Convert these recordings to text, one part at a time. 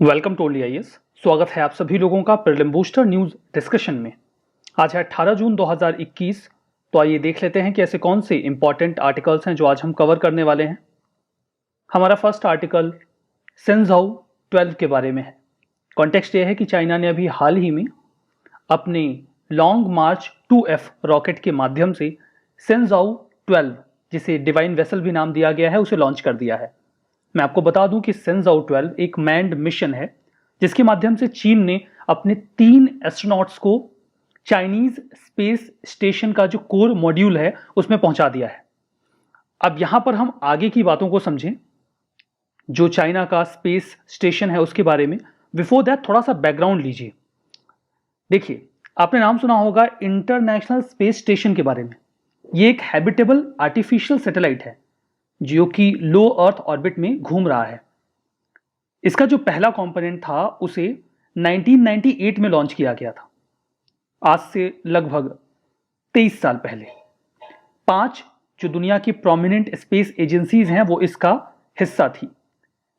Welcome to IAS. स्वागत है आप सभी लोगों का प्रीलिम बूस्टर न्यूज डिस्कशन में। आज है 18 जून 2021। तो आइए देख लेते हैं कि ऐसे कौन से इंपॉर्टेंट आर्टिकल्स हैं जो आज हम कवर करने वाले हैं। हमारा फर्स्ट आर्टिकल सेंजाओ 12 के बारे में है। कॉन्टेक्स्ट ये है कि चाइना ने अभी हाल ही में अपने लॉन्ग मार्च 2F रॉकेट के माध्यम से सेंजाओ 12, जिसे डिवाइन वेसल भी नाम दिया गया है, उसे लॉन्च कर दिया है। मैं आपको बता दूं कि सेंजाओ 12 एक मैन्ड मिशन है जिसके माध्यम से चीन ने अपने 3 एस्ट्रोनॉट्स को चाइनीज स्पेस स्टेशन का जो कोर मॉड्यूल है उसमें पहुंचा दिया है। अब यहां पर हम आगे की बातों को समझें, जो चाइना का स्पेस स्टेशन है उसके बारे में। बिफोर दैट थोड़ा सा बैकग्राउंड लीजिए। देखिए, आपने नाम सुना होगा इंटरनेशनल स्पेस स्टेशन के बारे में। ये एक हैबिटेबल आर्टिफिशियल सैटेलाइट है जो कि लो अर्थ ऑर्बिट में घूम रहा है। इसका जो पहला कंपोनेंट था उसे 1998 में लॉन्च किया गया था, आज से लगभग 23 साल पहले। 5 जो दुनिया की प्रोमिनेंट स्पेस एजेंसीज हैं वो इसका हिस्सा थी,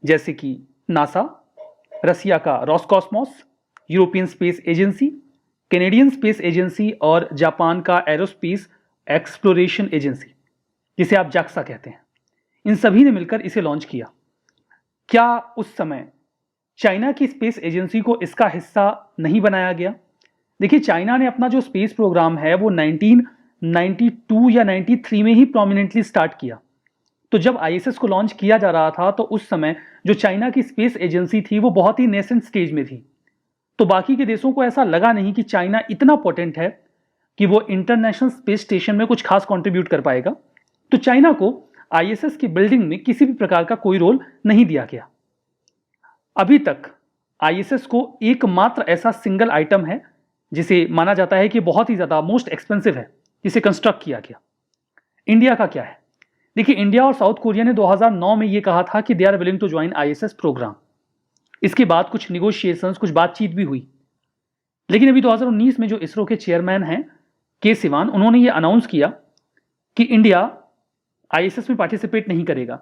जैसे कि नासा, रसिया का Roscosmos, European space agency, Canadian space agency और जापान का एरोस्पेस एक्सप्लोरेशन एजेंसी, जिसे आप जाक्सा कहते हैं। इन सभी ने मिलकर इसे लॉन्च किया। क्या उस समय चाइना की स्पेस एजेंसी को इसका हिस्सा नहीं बनाया गया? देखिए, चाइना ने अपना जो स्पेस प्रोग्राम है वो 1992 या 93 में ही प्रोमिनेंटली स्टार्ट किया। तो जब आईएसएस को लॉन्च किया जा रहा था तो उस समय जो चाइना की स्पेस एजेंसी थी वो बहुत ही नेसेंट स्टेज में थी। तो बाकी के देशों को ऐसा लगा नहीं कि चाइना इतना पोटेंट है कि वो इंटरनेशनल स्पेस स्टेशन में कुछ खास कंट्रीब्यूट कर पाएगा। तो चाइना को आईएसएस की बिल्डिंग में किसी भी प्रकार का कोई रोल नहीं दिया गया। अभी तक आईएसएस को एकमात्र ऐसा सिंगल आइटम है जिसे माना जाता है कि बहुत ही ज्यादा मोस्ट एक्सपेंसिव है, जिसे कंस्ट्रक्ट किया गया। इंडिया का क्या है? देखिए, इंडिया और साउथ कोरिया ने 2009 में यह कहा था कि they are willing to join ISS program. इसके बाद कुछ निगोशिएशंस, कुछ बातचीत भी हुई। लेकिन अभी 2019 में जो इसरो के चेयरमैन हैं के सिवान, उन्होंने ये अनाउंस किया कि इंडिया आईएसएस में पार्टिसिपेट नहीं करेगा।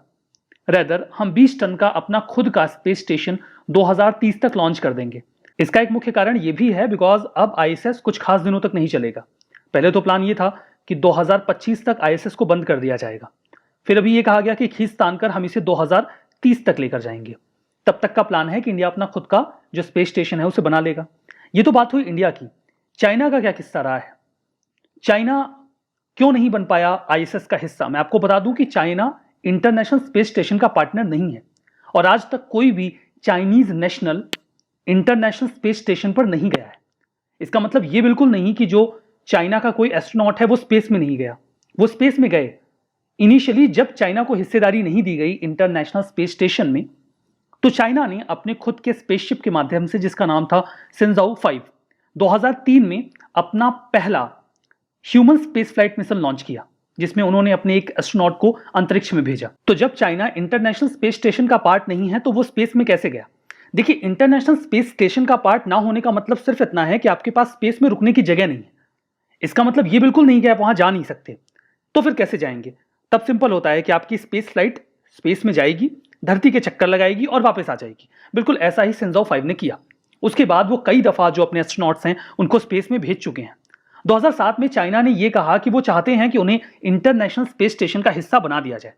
रेदर हम 20 टन का अपना खुद का स्पेस स्टेशन 2030 तक लॉन्च कर देंगे। इसका एक मुख्य कारण यह भी है बिकॉज अब आईएसएस कुछ खास दिनों तक नहीं चलेगा। पहले तो प्लान यह था कि 2025 तक आईएसएस को बंद कर दिया जाएगा। फिर अभी यह कहा गया कि खींच तान कर हम इसे 2030 तक लेकर जाएंगे। तब तक का प्लान है कि इंडिया अपना खुद का जो स्पेस स्टेशन है उसे बना लेगा। यह तो बात हुई इंडिया की। चाइना का क्या किस्सा रहा है? चाइना क्यों नहीं बन पाया आईएसएस का हिस्सा? मैं आपको बता दूं कि चाइना इंटरनेशनल स्पेस स्टेशन का पार्टनर नहीं है और आज तक कोई भी Chinese national international space station पर नहीं गया है। इसका मतलब यह बिल्कुल नहीं कि जो चाइना का कोई एस्ट्रोनॉट है वो स्पेस में नहीं गया। वो स्पेस में गए। इनिशियली जब चाइना को हिस्सेदारी नहीं दी गई इंटरनेशनल स्पेस स्टेशन में, तो चाइना ने अपने खुद के स्पेसशिप के माध्यम से, जिसका नाम था सेंजाओ 5, 2003 में अपना पहला human space flight mission launch किया, जिसमें उन्होंने अपने एक एस्ट्रोनॉट को अंतरिक्ष में भेजा। तो जब चाइना इंटरनेशनल स्पेस स्टेशन का पार्ट नहीं है तो वो स्पेस में कैसे गया? देखिए, इंटरनेशनल स्पेस स्टेशन का पार्ट ना होने का मतलब सिर्फ इतना है कि आपके पास स्पेस में रुकने की जगह नहीं है। इसका मतलब ये बिल्कुल नहीं कि आप वहां जा नहीं सकते। तो फिर कैसे जाएंगे? तब सिंपल होता है कि आपकी स्पेस फ्लाइट स्पेस में जाएगी, धरती के चक्कर लगाएगी और वापस आ जाएगी। बिल्कुल ऐसा ही सेंजाओ 5 ने किया। उसके बाद वो कई दफा जो अपने एस्ट्रोनॉट्स हैं उनको स्पेस में भेज चुके हैं। 2007 में चाइना ने यह कहा कि वो चाहते हैं कि उन्हें इंटरनेशनल स्पेस स्टेशन का हिस्सा बना दिया जाए,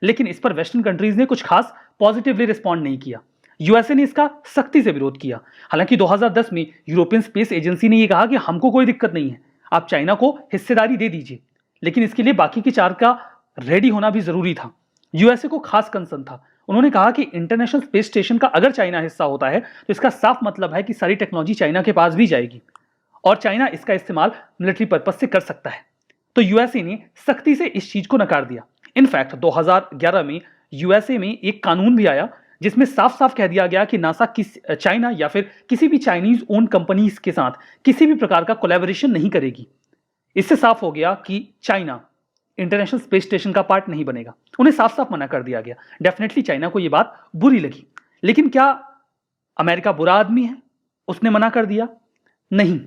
लेकिन इस पर वेस्टर्न कंट्रीज ने कुछ खास पॉजिटिवली रिस्पॉन्ड नहीं किया। यूएसए ने इसका सख्ती से विरोध किया। हालांकि 2010 में यूरोपियन स्पेस एजेंसी ने यह कहा कि हमको कोई दिक्कत नहीं है, आप चाइना को हिस्सेदारी दे दीजिए, लेकिन इसके लिए बाकी के 4 का रेडी होना भी जरूरी था। यूएसए को खास कंसर्न था। उन्होंने कहा कि इंटरनेशनल स्पेस स्टेशन का अगर चाइना हिस्सा होता है तो इसका साफ मतलब है कि सारी टेक्नोलॉजी चाइना के पास भी जाएगी और चाइना इसका इस्तेमाल मिलिट्री पर्पस से कर सकता है। तो यूएसए ने सख्ती से इस चीज को नकार दिया। इनफैक्ट 2011 में यूएसए में एक कानून भी आया जिसमें साफ साफ कह दिया गया कि नासा चाइना या फिर किसी भी चाइनीज ओन कंपनीज के साथ किसी भी प्रकार का कोलैबोरेशन नहीं करेगी। इससे साफ हो गया कि चाइना इंटरनेशनल स्पेस स्टेशन का पार्ट नहीं बनेगा। उन्हें साफ साफ मना कर दिया गया। डेफिनेटली चाइना को यह बात बुरी लगी, लेकिन क्या अमेरिका बुरा आदमी है? उसने मना कर दिया? नहीं,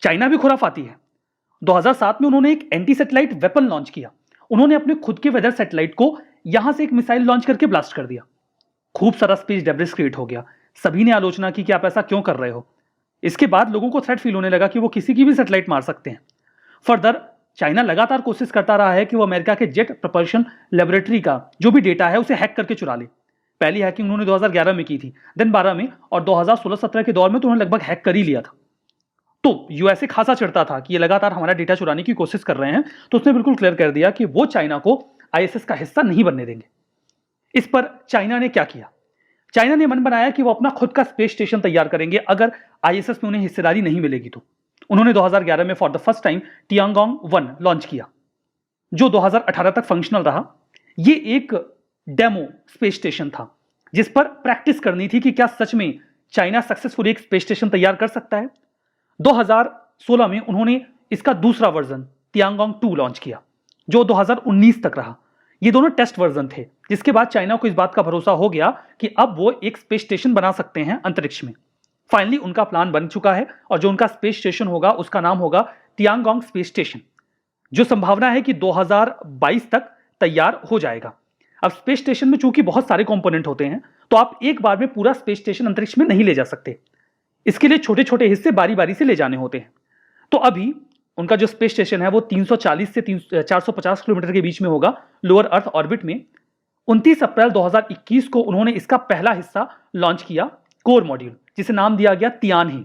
चाइना भी खुराफाती है। 2007 में उन्होंने एक एंटी सैटेलाइट वेपन लॉन्च किया। उन्होंने अपने खुद के वेदर सैटेलाइट को यहां से एक मिसाइल लॉन्च करके ब्लास्ट कर दिया। खूब सारा स्पेस डेब्रिस क्रिएट हो गया। सभी ने आलोचना की कि आप ऐसा क्यों कर रहे हो। इसके बाद लोगों को थ्रेट फील होने लगा कि वो किसी की भी सैटेलाइट मार सकते हैं। फर्दर चाइना लगातार कोशिश करता रहा है कि वो अमेरिका के जेट प्रपल्शन लेबोरेटरी का जो भी डेटा है उसे हैक करके चुरा ले। पहली हैकिंग उन्होंने 2011 में की थी, देन 12 में, और 2016-17 के दौर में तो उन्होंने लगभग हैक कर ही लिया था। तो यूएसए खासा चिढ़ता था कि ये लगातार हमारा डेटा चुराने की कोशिश कर रहे हैं, तो उसने बिल्कुल क्लियर कर दिया कि वो चाइना को आईएसएस का हिस्सा नहीं बनने देंगे। इस पर चाइना ने क्या किया? चाइना ने मन बनाया कि वो अपना खुद का स्पेस स्टेशन तैयार करेंगे अगर आईएसएस में उन्हें हिस्सेदारी नहीं मिलेगी तो। उन्होंने 2011 में for the first time Tiangong 1 launch किया, जो 2018 तक फंक्शनल रहा। ये एक डेमो स्पेस स्टेशन था जिस पर प्रैक्टिस करनी थी कि क्या सच में चाइना सक्सेसफुली एक स्पेस स्टेशन तैयार कर सकता है। 2016 में उन्होंने इसका दूसरा वर्जन तियांगोंग 2 लॉन्च किया, जो 2019 तक रहा। ये दोनों टेस्ट वर्जन थे, जिसके बाद चाइना को इस बात का भरोसा हो गया कि अब वो एक स्पेस स्टेशन बना सकते हैं अंतरिक्ष में। फाइनली उनका प्लान बन चुका है और जो उनका स्पेस स्टेशन होगा उसका नाम होगा तियांगोंग स्पेस स्टेशन, जो संभावना है कि 2022 तक तैयार हो जाएगा। अब स्पेस स्टेशन में चूंकि बहुत सारे कंपोनेंट होते हैं, तो आप एक बार में पूरा स्पेस स्टेशन अंतरिक्ष में नहीं ले जा सकते। इसके लिए छोटे छोटे हिस्से बारी बारी से ले जाने होते हैं। तो अभी उनका जो स्पेस स्टेशन है वो 340 से 450 किलोमीटर के बीच में होगा, लोअर अर्थ ऑर्बिट में। 29 अप्रैल 2021 को उन्होंने इसका पहला हिस्सा लॉन्च किया, कोर मॉड्यूल, जिसे नाम दिया गया Tianhe.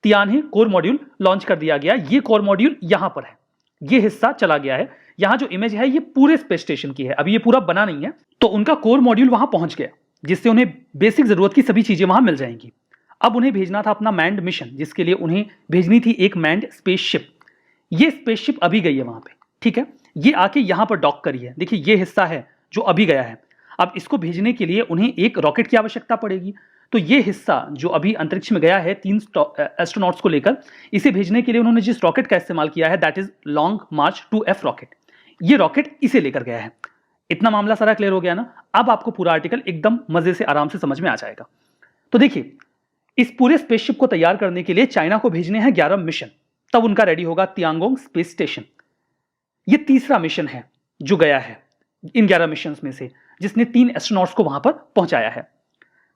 Tianhe core module launch कर दिया गया। ये कोर मॉड्यूल यहां पर है, ये हिस्सा चला गया है। यहां जो इमेज है ये पूरे स्पेस स्टेशन की है, अभी ये पूरा बना नहीं है। तो उनका कोर मॉड्यूल वहां पहुंच गया, जिससे उन्हें बेसिक जरूरत की सभी चीजें वहां मिल जाएंगी। अब उन्हें भेजना था अपना मैंड मिशन, जिसके लिए उन्हें भेजनी थी एक मैंड स्पेसशिप। ये स्पेसशिप अभी गई है वहां पे, ठीक है। ये आके यहां पर डॉक करी है। देखिए ये हिस्सा है जो अभी गया है। अब इसको भेजने के लिए उन्हें एक रॉकेट की आवश्यकता पड़ेगी। तो ये हिस्सा जो अभी अंतरिक्ष में गया है 3 एस्ट्रोनॉट्स को लेकर, इसे भेजने के लिए उन्होंने जिस रॉकेट का इस्तेमाल किया है that is long March 2F rocket. ये रॉकेट इसे लेकर गया है। इतना मामला सारा क्लियर हो गया ना। अब आपको पूरा आर्टिकल एकदम मजे से आराम से समझ में आ जाएगा। तो देखिए, इस पूरे स्पेसशिप को तैयार करने के लिए चाइना को भेजने हैं 11 मिशन, तब उनका रेडी होगा तियांगोंग स्पेस स्टेशन। ये तीसरा मिशन है जो गया है इन 11 मिशन में से, जिसने 3 एस्ट्रोनॉट्स को वहां पर पहुंचाया है।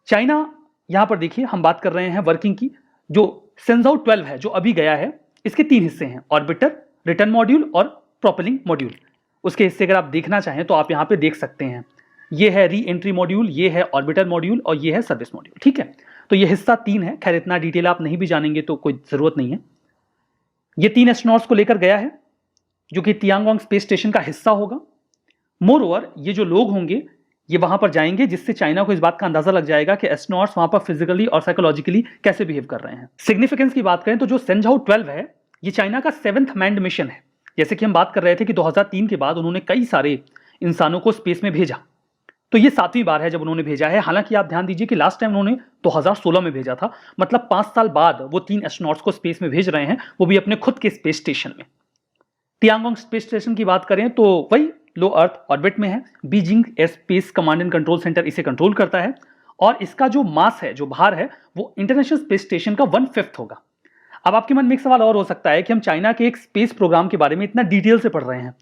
चाइना, यहां पर देखिए हम बात कर रहे हैं वर्किंग की। जो सेंजाओ 12 है जो अभी गया है, इसके 3 हिस्से हैं, ऑर्बिटर, रिटर्न मॉड्यूल और प्रोपेलिंग मॉड्यूल। उसके हिस्से अगर आप देखना चाहें तो आप यहां पे देख सकते हैं। ये है री एंट्री मॉड्यूल, ये है ऑर्बिटर मॉड्यूल और ये है सर्विस मॉड्यूल, ठीक है। तो ये हिस्सा 3 है। खैर इतना डिटेल आप नहीं भी जानेंगे तो कोई जरूरत नहीं है। ये 3 एस्ट्रोनॉट्स को लेकर गया है जो कि तियांगोंग स्पेस स्टेशन का हिस्सा होगा। मोर ओवर ये जो लोग होंगे ये वहां पर जाएंगे, जिससे चाइना को इस बात का अंदाजा लग जाएगा कि एस्ट्रोनॉट्स वहां पर फिजिकली और साइकोलॉजिकली कैसे बिहेव कर रहे हैं। सिग्निफिकेंस की बात करें तो जो सेंजाओ 12 है ये चाइना का 7th मैन्ड मिशन है। जैसे कि हम बात कर रहे थे कि 2003 के बाद उन्होंने कई सारे इंसानों को स्पेस में भेजा, तो ये 7वीं बार है जब उन्होंने भेजा है। हालांकि आप ध्यान दीजिए कि लास्ट टाइम उन्होंने 2016 में भेजा था, मतलब 5 साल बाद वो 3 एस्ट्रोनॉट्स को स्पेस में भेज रहे हैं, वो भी अपने खुद के स्पेस स्टेशन में। तियांगोंग स्पेस स्टेशन की बात करें तो वही लो अर्थ ऑर्बिट में है। Beijing air space command and control centre इसे कंट्रोल करता है और इसका जो मास है, जो भार है, वो इंटरनेशनल स्पेस स्टेशन का 1/5 होगा। अब आपके मन में एक सवाल और हो सकता है कि हम चाइना के एक स्पेस प्रोग्राम के बारे में इतना डिटेल से पढ़ रहे हैं,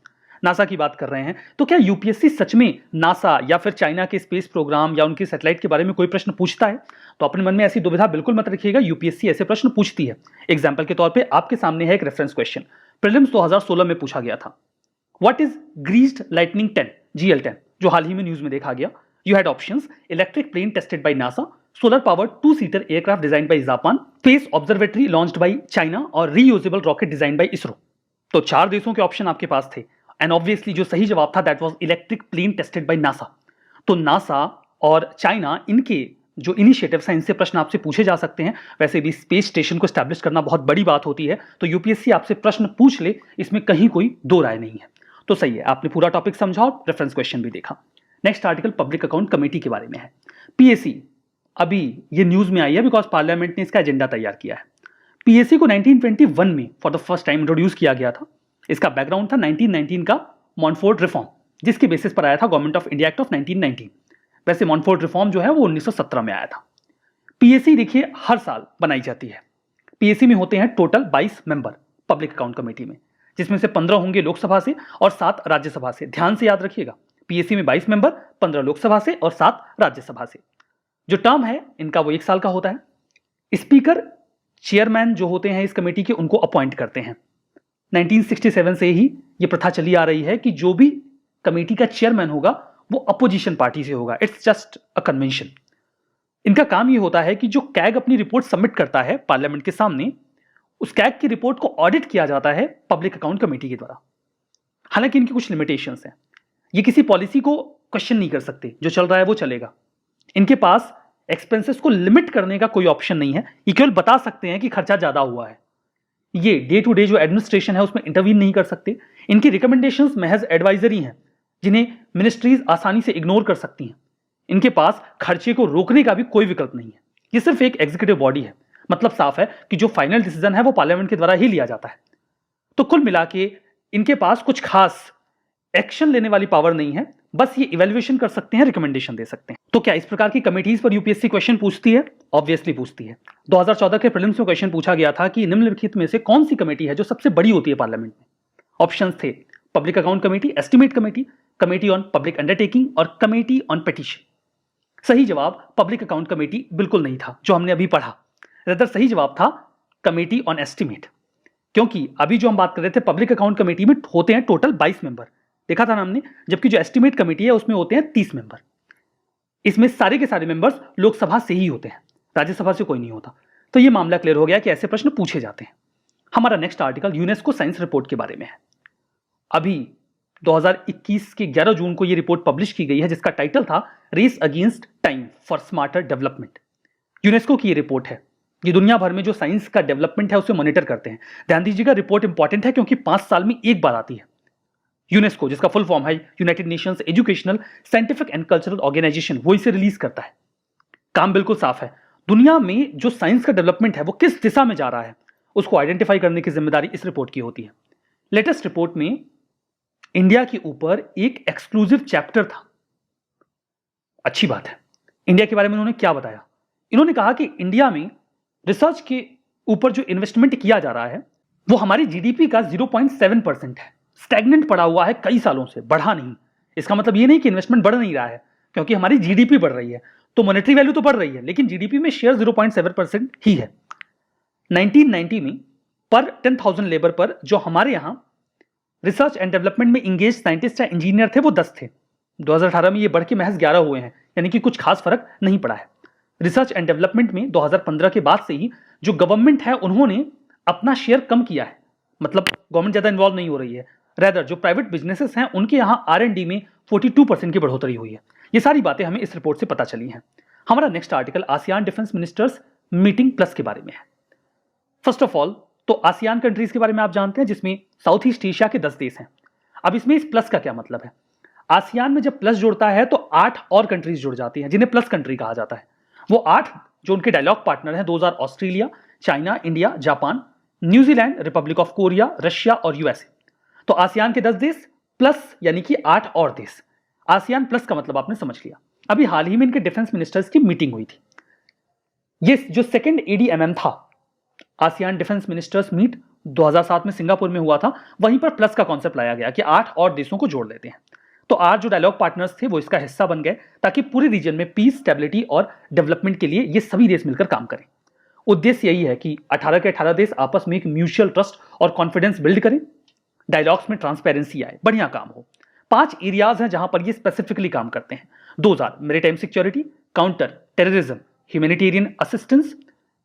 नासा की बात कर रहे हैं, तो क्या यूपीएससी सच में नासा या फिर चाइना के स्पेस प्रोग्राम या उनकी सैटेलाइट के बारे में कोई प्रश्न पूछता है? तो अपने मन में ऐसी दुविधा बिल्कुल मत रखिएगा, यूपीएससी ऐसे प्रश्न पूछती है। एग्जाम्पल के तौर पे आपके सामने है एक रेफरेंस क्वेश्चन, प्रीलिम्स 2016 में पूछा गया था। What is greased lightning 10 GL10, जो हाल ही में न्यूज में देखा गया। You had options, electric plane tested by NASA, solar powered 2-सीटर aircraft design by Japan, space observatory launched by China और reusable rocket design by ISRO. तो 4 देशों के ऑप्शन आपके पास थे एंड ऑब्वियसली जो सही जवाब था that was electric plane tested by NASA. तो नासा और चाइना, इनके जो इनिशिएटिव्स हैं, इनसे प्रश्न आपसे पूछे जा सकते हैं। वैसे भी स्पेस स्टेशन को एस्टैब्लिश करना बहुत बड़ी बात होती है, तो यूपीएससी आपसे प्रश्न पूछ ले, इसमें कहीं कोई दो राय नहीं है। तो सही है, आपने पूरा टॉपिक समझा और रेफरेंस क्वेश्चन भी देखा। Next article public account committee के बारे में है। पीएसी, अभी ये न्यूज में आई है बिकॉज पार्लियामेंट ने इसका एजेंडा तैयार किया है। पीएसी को 1921 में for the first time introduce किया गया था। इसका बैकग्राउंड था 1919 का मॉन्टफोर्ट रिफॉर्म, जिसके बेसिस पर आया था government of India act of 1919। वैसे मॉन्टफोर्ट रिफॉर्म जो है वो 1917 में आया था। पीएसी देखिए हर साल बनाई जाती है। पीएसी में होते हैं total 22 member public account committee में, जिसमें से 15 होंगे लोकसभा से और 7 राज्यसभा से। ध्यान से याद रखिएगा, पीएसी में 22 मेंबर, 15 लोकसभा से और 7 राज्यसभा से। जो टर्म है इनका वो 1 साल का होता है। स्पीकर चेयरमैन जो होते हैं इस कमेटी के उनको अपॉइंट करते हैं। 1967 से ही ये प्रथा चली आ रही है कि जो भी कमेटी का चेयरमैन होगा वो अपोजिशन पार्टी से होगा। It's just a convention. इनका काम ये होता है कि जो कैग अपनी रिपोर्ट सबमिट करता है पार्लियामेंट के सामने, उस कैग की रिपोर्ट को ऑडिट किया जाता है पब्लिक अकाउंट कमेटी के द्वारा। हालांकि इनकी कुछ लिमिटेशंस हैं। ये किसी पॉलिसी को क्वेश्चन नहीं कर सकते, जो चल रहा है वो चलेगा। इनके पास एक्सपेंसेस को लिमिट करने का कोई ऑप्शन नहीं है। ये केवल बता सकते हैं कि खर्चा ज्यादा हुआ है। ये डे टू डे जो एडमिनिस्ट्रेशन है उसमें इंटरवीन नहीं कर सकते। इनकी रिकमेंडेशंस महज एडवाइजरी हैं जिन्हें मिनिस्ट्रीज आसानी से इग्नोर कर सकती हैं। इनके पास खर्चे को रोकने का भी कोई विकल्प नहीं है। ये सिर्फ एक एग्जीक्यूटिव बॉडी है। मतलब साफ है कि जो फाइनल डिसीजन है वो पार्लियामेंट के द्वारा ही लिया जाता है। तो कुल मिला के इनके पास कुछ खास एक्शन लेने वाली पावर नहीं है, बस ये इवैल्यूएशन कर सकते हैं, रिकमेंडेशन दे सकते हैं। तो क्या इस प्रकार की कमेटीज पर यूपीएससी क्वेश्चन पूछती है? ऑब्वियसली पूछती है। 2014 के प्रीलिम्स में क्वेश्चन पूछा गया था कि निम्नलिखित में से कौन सी कमेटी है जो सबसे बड़ी होती है पार्लियामेंट में। ऑप्शंस थे public account committee, estimate committee, committee on public undertaking और कमेटी ऑन पिटीशन। सही जवाब पब्लिक अकाउंट कमेटी बिल्कुल नहीं था जो हमने अभी पढ़ा। रदर सही जवाब था कमेटी ऑन एस्टिमेट, क्योंकि अभी जो हम बात कर रहे थे पब्लिक अकाउंट कमेटी में होते हैं टोटल 22 मेंबर, देखा था ना हमने, जबकि जो एस्टिमेट कमेटी है उसमें होते हैं 30 मेंबर। इसमें सारे के सारे मेंबर्स लोकसभा से ही होते हैं, राज्यसभा से कोई नहीं होता। तो ये मामला क्लियर हो गया कि ऐसे प्रश्न पूछे जाते हैं। हमारा next article UNESCO science report के बारे में है। अभी 2021 के 11 जून को ये रिपोर्ट पब्लिश की गई है जिसका टाइटल था race against time for smarter development. UNESCO की ये रिपोर्ट है। ये दुनिया भर में जो साइंस का डेवलपमेंट है उसे मॉनिटर करते हैं। ध्यान दीजिएगा रिपोर्ट इंपॉर्टेंट है क्योंकि 5 साल में एक बार आती है। यूनेस्को, जिसका फुल फॉर्म है United Nations Educational Scientific and Cultural Organization, वो इसे रिलीज करता है। काम बिल्कुल साफ है। दुनिया में जो साइंस का डेवलपमेंट है वो किस दिशा में जा रहा है उसको आइडेंटिफाई करने की जिम्मेदारी इस रिपोर्ट की होती है। लेटेस्ट रिपोर्ट में इंडिया के ऊपर एक एक्सक्लूसिव चैप्टर था। अच्छी बात है। इंडिया के बारे में उन्होंने क्या बताया? इन्होंने कहा कि इंडिया में रिसर्च के ऊपर जो इन्वेस्टमेंट किया जा रहा है वो हमारी जीडीपी का 0.7% है। स्टैग्नेंट पड़ा हुआ है कई सालों से, बढ़ा नहीं। इसका मतलब ये नहीं कि इन्वेस्टमेंट बढ़ नहीं रहा है, क्योंकि हमारी जीडीपी बढ़ रही है तो मॉनेटरी वैल्यू तो बढ़ रही है, लेकिन जीडीपी में शेयर 0.7% ही है। 1990 में पर 10,000 लेबर पर जो हमारे यहां रिसर्च एंड डेवलपमेंट में इंगेज साइंटिस्ट या इंजीनियर थे वो 10 थे। 2018 में ये बढ़ के महज 11 हुए हैं, यानी कि कुछ खास फर्क नहीं पड़ा है। रिसर्च एंड डेवलपमेंट में 2015 के बाद से ही जो गवर्नमेंट है उन्होंने अपना शेयर कम किया है। मतलब गवर्नमेंट ज्यादा इन्वॉल्व नहीं हो रही है। रेदर जो प्राइवेट बिजनेसेस हैं उनके यहां R&D में 42% की बढ़ोतरी हुई है। ये सारी बातें हमें इस रिपोर्ट से पता चली हैं। हमारा next article ASEAN defence ministers meeting plus के बारे में है। फर्स्ट ऑफ ऑल तो आसियान कंट्रीज के बारे में आप जानते हैं जिसमें साउथ ईस्ट एशिया के 10 देश हैं। अब इसमें इस प्लस का क्या मतलब है? आसियान में जब प्लस जुड़ता है तो 8 और कंट्रीज जुड़ जाती हैं जिन्हें प्लस कंट्री कहा जाता है। वो 8 जो उनके डायलॉग पार्टनर हैं 2000 Australia, China, India, Japan, New Zealand, Republic of Korea, Russia और यूएसए। तो आसियान के 10 देश प्लस यानी कि 8 और देश। आसियान प्लस का मतलब आपने समझ लिया। अभी हाल ही में इनके डिफेंस मिनिस्टर्स की मीटिंग हुई थी। ये जो सेकंड ADMM था, आसियान डिफेंस मिनिस्टर्स मीट 2007 में सिंगापुर में हुआ था। वहीं पर प्लस का कॉन्सेप्ट लाया गया कि 8 और देशों को जोड़ लेते हैं। तो 8 जो डायलॉग पार्टनर्स थे वो इसका हिस्सा बन गए ताकि पूरे रीजन में पीस, स्टेबिलिटी और डेवलपमेंट के लिए ये सभी देश मिलकर काम करें। उद्देश्य यही है कि 18 के 18 देश आपस में एक म्यूचुअल ट्रस्ट और कॉन्फिडेंस बिल्ड करें, डायलॉग्स में ट्रांसपेरेंसी आए, बढ़िया काम हो। 5 एरियाज हैं जहां पर ये स्पेसिफिकली काम करते हैं। 2 maritime security, counter terrorism, humanitarian assistance,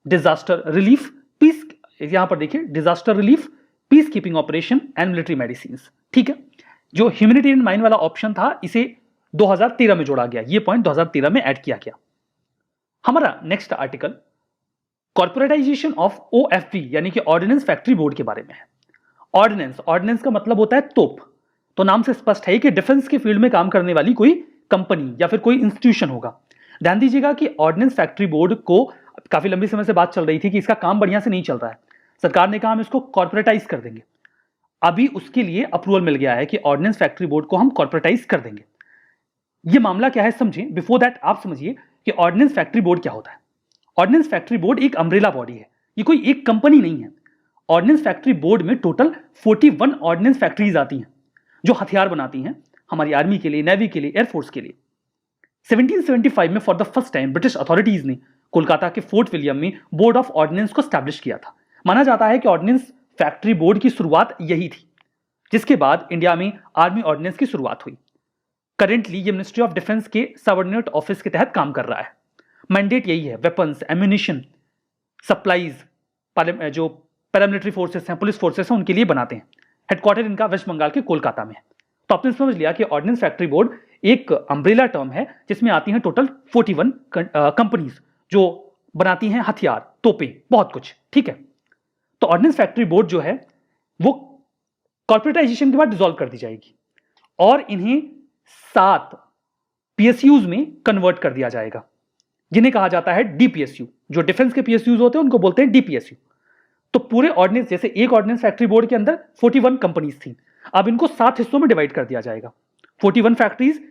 disaster relief, peace, यहां पर देखिए disaster relief, peacekeeping operation and military medicine. ठीक है। जो ह्यूमैनिटेरियन माइन वाला ऑप्शन था इसे 2013 में जोड़ा गया। ये पॉइंट 2013 में ऐड किया गया। हमारा next article corporatisation of OFB यानी कि ऑर्डिनेंस फैक्ट्री बोर्ड के बारे में है। ऑर्डिनेंस का मतलब होता है तोप। तो नाम से स्पष्ट है कि डिफेंस के फील्ड में काम करने वाली कोई कंपनी या फिर कोई इंस्टीट्यूशन होगा। ध्यान दीजिएगा कि ऑर्डिनेंस फैक्ट्री बोर्ड को काफी लंबी समय से बात चल रही थी कि इसका काम बढ़िया से नहीं चल रहा है। सरकार ने कहा हम इसको कॉर्पोरेटाइज कर देंगे। अभी उसके लिए अप्रूवल मिल गया है कि ऑर्डिनेंस फैक्ट्री बोर्ड को हम कॉर्पोरेटाइज कर देंगे। ये मामला क्या है समझें। बिफोर दैट आप समझिए कि ऑर्डिनेंस फैक्ट्री बोर्ड क्या होता है। ऑर्डिनेंस फैक्ट्री बोर्ड एक अम्ब्रेला बॉडी है, ये कोई एक कंपनी नहीं है। ऑर्डिनेंस फैक्ट्री बोर्ड में टोटल 41 ऑर्डिनेंस फैक्ट्रीज आती हैं जो हथियार बनाती हैं हमारी आर्मी के लिए, नेवी के लिए, एयरफोर्स के लिए। 1775 में for the first time British authorities ने कोलकाता के फोर्ट विलियम में बोर्ड ऑफ ऑर्डिनेंस को स्टैब्लिश किया था। माना जाता है कि ऑर्डिनेंस फैक्ट्री बोर्ड की शुरुआत यही थी, जिसके बाद इंडिया में आर्मी ऑर्डिनेंस की शुरुआत हुई। करेंटली ये मिनिस्ट्री ऑफ डिफेंस के सबऑर्डिनेट ऑफिस के तहत काम कर रहा है। मैंडेट यही है, वेपन्स, एम्यूनिशन, सप्लाईज जो पैरामिलिट्री फोर्सेस हैं, पुलिस फोर्सेस हैं, उनके लिए बनाते हैं। हेडक्वार्टर इनका वेस्ट बंगाल के कोलकाता में है। तो आपने समझ लिया कि ऑर्डिनेंस फैक्ट्री बोर्ड एक अम्ब्रेला टर्म है जिसमें आती हैं टोटल 41 कंपनीज जो बनाती हैं हथियार, तोपें, बहुत कुछ। ठीक है, तो ऑर्डिनेंस फैक्ट्री बोर्ड जो है वो कॉर्पोरेटाइजेशन के बाद डिसॉल्व कर दी जाएगी और इन्हें 7 पीएसयूज में कन्वर्ट कर दिया जाएगा, जिन्हें कहा जाता है डीपीएसयू। जो डिफेंस के पीएसयूज होते हैं उनको बोलते हैं डीपीएसयू। तो पूरे ऑर्डिनेंस, जैसे एक ऑर्डिनेंस फैक्ट्री बोर्ड के अंदर 41 कंपनीज थी, अब इनको 7 हिस्सों में डिवाइड कर दिया जाएगा। 41 फैक्ट्रीज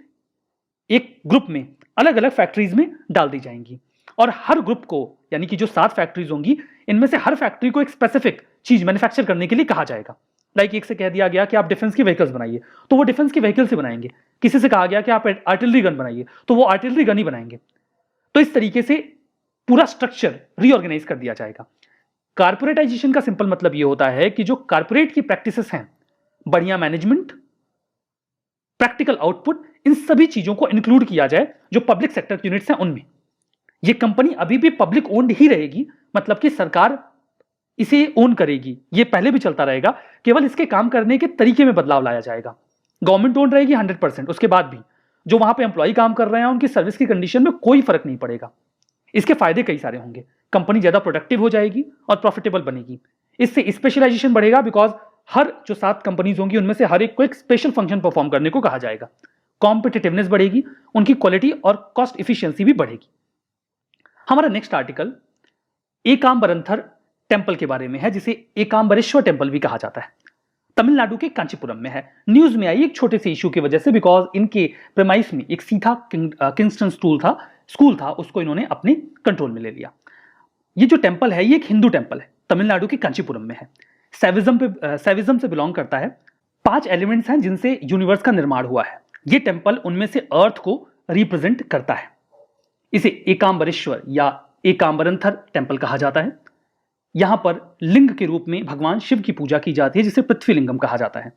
एक ग्रुप में, अलग अलग फैक्ट्रीज में डाल दी जाएंगी और हर ग्रुप को, यानी कि जो 7 फैक्ट्रीज होंगी, इनमें से हर फैक्ट्री को एक स्पेसिफिक चीज मैन्युफैक्चर करने के लिए कहा जाएगा। लाइक एक से कह दिया गया कि आप डिफेंस की व्हीकल्स बनाइए, तो वो डिफेंस की व्हीकल से बनाएंगे। किसी से कहा गया कि आप आर्टिलरी गन बनाइए, तो वो आर्टिलरी गन ही बनाएंगे। तो इस तरीके से पूरा स्ट्रक्चर रीऑर्गेनाइज कर दिया जाएगा। कारपोरेटाइजेशन का सिंपल मतलब ये होता है कि जो कारपोरेट की प्रैक्टिसेस हैं, बढ़िया मैनेजमेंट, प्रैक्टिकल आउटपुट, इन सभी चीजों को इंक्लूड किया जाए जो पब्लिक सेक्टर यूनिट्स हैं उनमें। ये कंपनी अभी भी पब्लिक ओन्ड ही रहेगी, मतलब कि सरकार इसे ओन करेगी। ये पहले भी चलता रहेगा, केवल इसके काम करने के तरीके में बदलाव लाया जाएगा। गवर्नमेंट ओन रहेगी 100%, उसके बाद भी जो वहां पे एम्प्लॉय काम कर रहे हैं उनकी सर्विस की कंडीशन में कोई फर्क नहीं पड़ेगा। इसके फायदे कई सारे होंगे। कंपनी ज्यादा प्रोडक्टिव हो जाएगी और प्रॉफिटेबल बनेगी। इससे स्पेशलाइजेशन बढ़ेगा, बिकॉज हर जो 7 कंपनीज होंगी उनमें से हर एक को एक स्पेशल फंक्शन परफॉर्म करने को कहा जाएगा। कॉम्पिटिटिवनेस बढ़ेगी, उनकी क्वालिटी और कॉस्ट इफिशियंसी भी बढ़ेगी। हमारा नेक्स्ट आर्टिकल एकांबरंथर टेम्पल के बारे में है, जिसे एकांबरेश्वर टेम्पल भी कहा जाता है। तमिलनाडु के कांचीपुरम में है। न्यूज में आई एक छोटे से इशू की वजह से, बिकॉज इनके प्रेमाइस में एक सीधा किंगस्टन स्कूल था, उसको इन्होंने अपने कंट्रोल में ले लिया। ये जो टेम्पल है ये एक हिंदू टेम्पल है, तमिलनाडु के कांचीपुरम में है। सेविज्म से बिलोंग करता है। 5 एलिमेंट्स हैं जिनसे यूनिवर्स का निर्माण हुआ है। ये टेम्पल उनमें से अर्थ को रिप्रेजेंट करता है। इसे एकांबरेश्वर या एकांबरंथर टेम्पल कहा जाता है। यहां पर लिंग के रूप में भगवान शिव की पूजा की जाती है, जिसे पृथ्वी लिंगम कहा जाता है।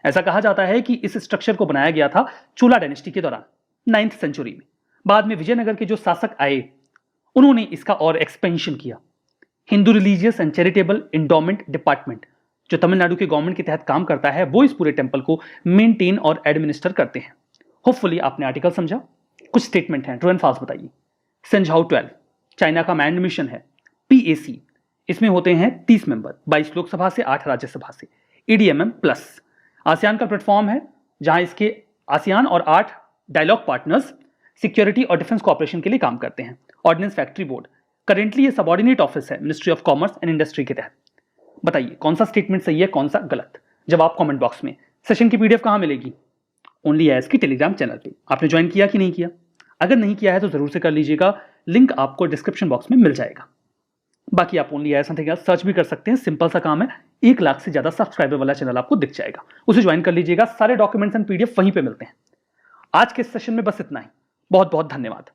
ऐसा कहा जाता है कि इस स्ट्रक्चर को बनाया गया था चोला डायनेस्टी के दौरान, 9th सेंचुरी में। बाद में विजयनगर के जो शासक आए उन्होंने इसका और एक्सपेंशन किया। Hindu religious and charitable endowment department, जो तमिलनाडु के गवर्नमेंट के तहत काम करता है, वो इस पूरे टेम्पल को मेंटेन और एडमिनिस्टर करते हैं। होपफुली आपने आर्टिकल समझा। कुछ स्टेटमेंट हैं, ट्रू एंड फॉल्स बताइए। सेंझाऊ 12 चाइना का मैंड मिशन है। PAC, इसमें होते हैं 30 मेंबर, 22 लोकसभा से, 8 राज्यसभा से। EDMM प्लस आसियान का प्लेटफॉर्म है, जहां इसके आसियान और 8 डायलॉग पार्टनर्स सिक्योरिटी और डिफेंस कोऑपरेशन के लिए काम करते हैं। ऑर्डिनेंस फैक्ट्री बोर्ड, करेंटली ये सबऑर्डिनेट ऑफिस है ministry of commerce and industry के तहत। बताइए कौन सा स्टेटमेंट सही है, कौन सा गलत। जवाब कमेंट बॉक्स में। सेशन की PDF कहां मिलेगी? ओनली एज की टेलीग्राम चैनल पे। आपने ज्वाइन किया कि नहीं किया? अगर नहीं किया है तो जरूर से कर लीजिएगा, लिंक आपको डिस्क्रिप्शन बॉक्स में मिल जाएगा। बाकी आप only as something else search भी कर सकते हैं, सिंपल सा काम है। 1 लाख से ज्यादा सब्सक्राइबर वाला चैनल आपको दिख जाएगा, उसे ज्वाइन कर लीजिएगा। सारे डॉक्यूमेंट्स एंड PDF वहीं पे मिलते हैं। आज के सेशन में बस इतना ही। बहुत बहुत धन्यवाद।